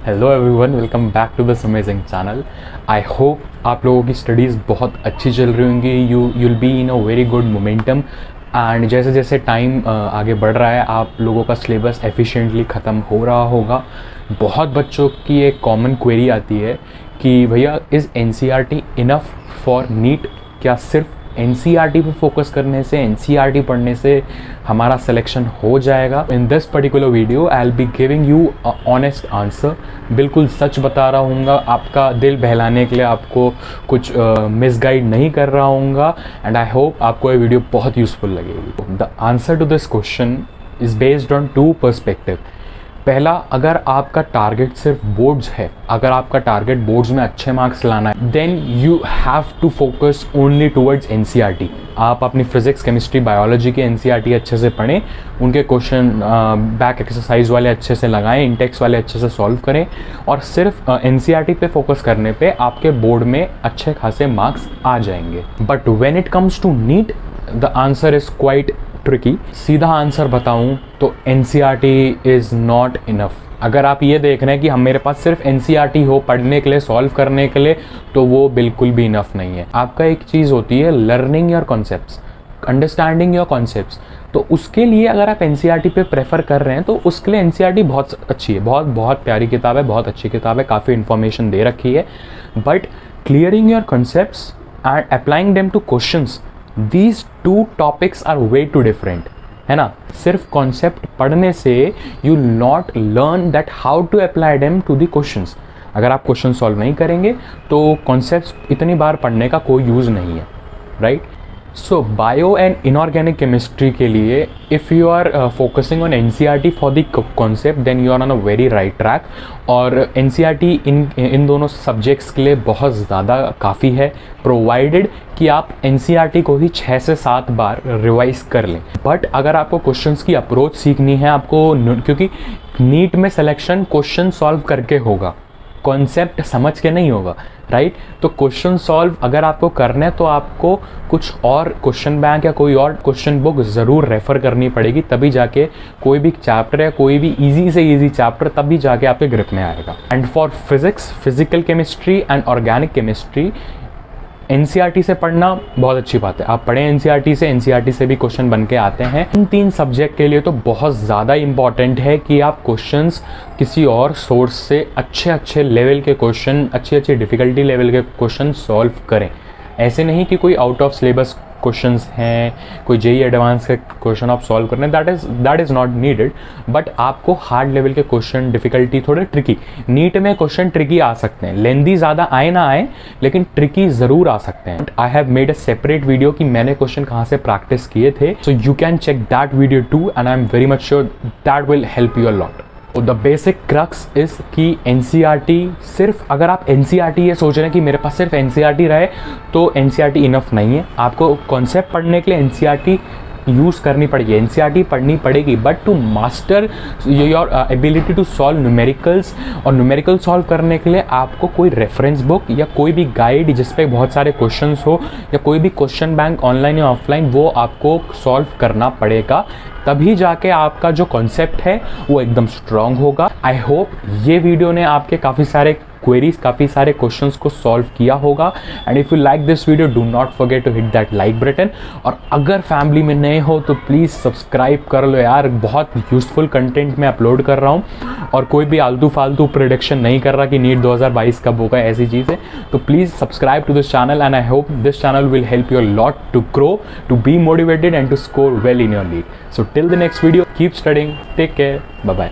Hello everyone, welcome back to this amazing channel. I hope आप लोगों की studies बहुत अच्छी चल रही होंगी। You'll be in a very good momentum and जैसे जैसे टाइम आगे बढ़ रहा है आप लोगों का सिलेबस एफिशिएंटली ख़त्म हो रहा होगा। बहुत बच्चों की एक कॉमन क्वेरी आती है कि भैया is NCERT enough for NEET? क्या सिर्फ एनसीईआरटी पे फोकस करने से, एनसीईआरटी पढ़ने से हमारा सिलेक्शन हो जाएगा? In this particular video I will be giving you a honest answer. बिल्कुल सच बता रहा हूँगा, आपका दिल बहलाने के लिए आपको कुछ मिसगाइड नहीं कर रहा हूँगा एंड आई होप आपको ये वीडियो बहुत यूज़फुल लगेगी। The answer to this question is based on two perspective. पहला, अगर आपका टारगेट सिर्फ बोर्ड्स है, अगर आपका टारगेट बोर्ड्स में अच्छे मार्क्स लाना है, then you have to focus only towards NCERT. आप अपनी फिजिक्स, केमिस्ट्री, बायोलॉजी के एनसीईआरटी अच्छे से पढ़ें, उनके क्वेश्चन बैक एक्सरसाइज वाले अच्छे से लगाएं, इंटेक्स वाले अच्छे से सॉल्व करें और सिर्फ एनसीईआरटी पे फोकस करने पे आपके बोर्ड में अच्छे खासे मार्क्स आ जाएंगे। But when it comes to NEET the answer is quite tricky. सीधा आंसर बताऊं तो एनसीईआरटी इज़ नॉट इनफ। अगर आप ये देख रहे हैं कि हम मेरे पास सिर्फ एनसीईआरटी हो पढ़ने के लिए, सॉल्व करने के लिए, तो वो बिल्कुल भी इनफ नहीं है। आपका एक चीज़ होती है learning your concepts, understanding your concepts. तो उसके लिए अगर आप एनसीईआरटी पे प्रेफर कर रहे हैं तो उसके लिए एनसीईआरटी बहुत अच्छी है, बहुत बहुत प्यारी किताब है, बहुत अच्छी किताब है, काफ़ी इन्फॉर्मेशन दे रखी है। But clearing your concepts and applying them two questions, these two topics are way too different, है ना। सिर्फ कॉन्सेप्ट पढ़ने से you not learn that how to apply them to the questions। अगर आप क्वेश्चन सॉल्व नहीं करेंगे तो कॉन्सेप्ट्स इतनी बार पढ़ने का कोई यूज़ नहीं है, right. So bio and inorganic chemistry के लिए if you are focusing on NCERT for the concept then you are on a very right track. और एनसीईआरटी इन दोनों सब्जेक्ट्स के लिए बहुत ज़्यादा काफ़ी है, प्रोवाइडेड कि आप एनसीईआरटी को ही 6 से 7 बार रिवाइज कर लें। बट अगर आपको क्वेश्चंस की अप्रोच सीखनी है आपको, क्योंकि नीट में सिलेक्शन क्वेश्चन सॉल्व करके होगा, कॉन्सेप्ट समझ के नहीं होगा, राइट। तो क्वेश्चन सॉल्व अगर आपको करना है तो आपको कुछ और क्वेश्चन बैंक या कोई और क्वेश्चन बुक ज़रूर रेफ़र करनी पड़ेगी, तभी जाके कोई भी चैप्टर या कोई भी इजी से इजी चैप्टर तभी जाके आपके ग्रिप में आएगा। And for physics, physical chemistry and organic chemistry NCERT से पढ़ना बहुत अच्छी बात है। आप पढ़ें एनसीईआरटी से भी क्वेश्चन बन के आते हैं। इन 3 सब्जेक्ट के लिए तो बहुत ज़्यादा इंपॉर्टेंट है कि आप क्वेश्चंस किसी और सोर्स से अच्छे लेवल के क्वेश्चन, अच्छी डिफ़िकल्टी लेवल के क्वेश्चन सॉल्व करें। ऐसे नहीं कि कोई आउट ऑफ सिलेबस क्वेश्चंस हैं, कोई जेईई एडवांस के क्वेश्चन आप सॉल्व करने, that is not needed. But आपको हार्ड लेवल के क्वेश्चन, डिफ़िकल्टी थोड़े ट्रिकी, नीट में क्वेश्चन ट्रिकी आ सकते हैं, लेंदी ज़्यादा आए ना आए लेकिन ट्रिकी ज़रूर आ सकते हैं। I have made a separate video कि मैंने क्वेश्चन कहाँ से प्रैक्टिस किए थे, so you can check that video too and I am very much sure that will help you a lot. The basic crux is कि NCERT सिर्फ, अगर आप एनसीईआरटी ये सोच रहे हैं कि मेरे पास सिर्फ एनसीईआरटी रहे तो एनसीईआरटी इनफ नहीं है। आपको कॉन्सेप्ट पढ़ने के लिए एनसीईआरटी यूज़ करनी पड़ेगी, एनसीईआरटी पढ़नी पड़ेगी, but to master your ability to solve numericals, और न्यूमेरिकल सॉल्व करने के लिए आपको कोई रेफरेंस बुक या कोई भी गाइड जिस पे बहुत सारे क्वेश्चंस हो या कोई भी क्वेश्चन बैंक ऑनलाइन या ऑफलाइन, वो आपको सॉल्व करना पड़ेगा। तभी जाके आपका जो कॉन्सेप्ट है वो एकदम स्ट्रांग होगा। आई होप ये वीडियो ने आपके काफ़ी सारे क्वेरीज, काफ़ी सारे क्वेश्चंस को सॉल्व किया होगा। And if you like this video do not forget to hit that like button. और अगर फैमिली में नए हो तो प्लीज़ सब्सक्राइब कर लो यार, बहुत यूज़फुल कंटेंट मैं अपलोड कर रहा हूँ और कोई भी आलतू फालतू प्रेडिक्शन नहीं कर रहा कि नीट 2022 कब होगा, ऐसी चीज़ है। तो please subscribe to this channel and I hope this channel will help you a lot to grow, to be motivated and to score well in your NEET. So till the next video, keep studying, take care, bye bye.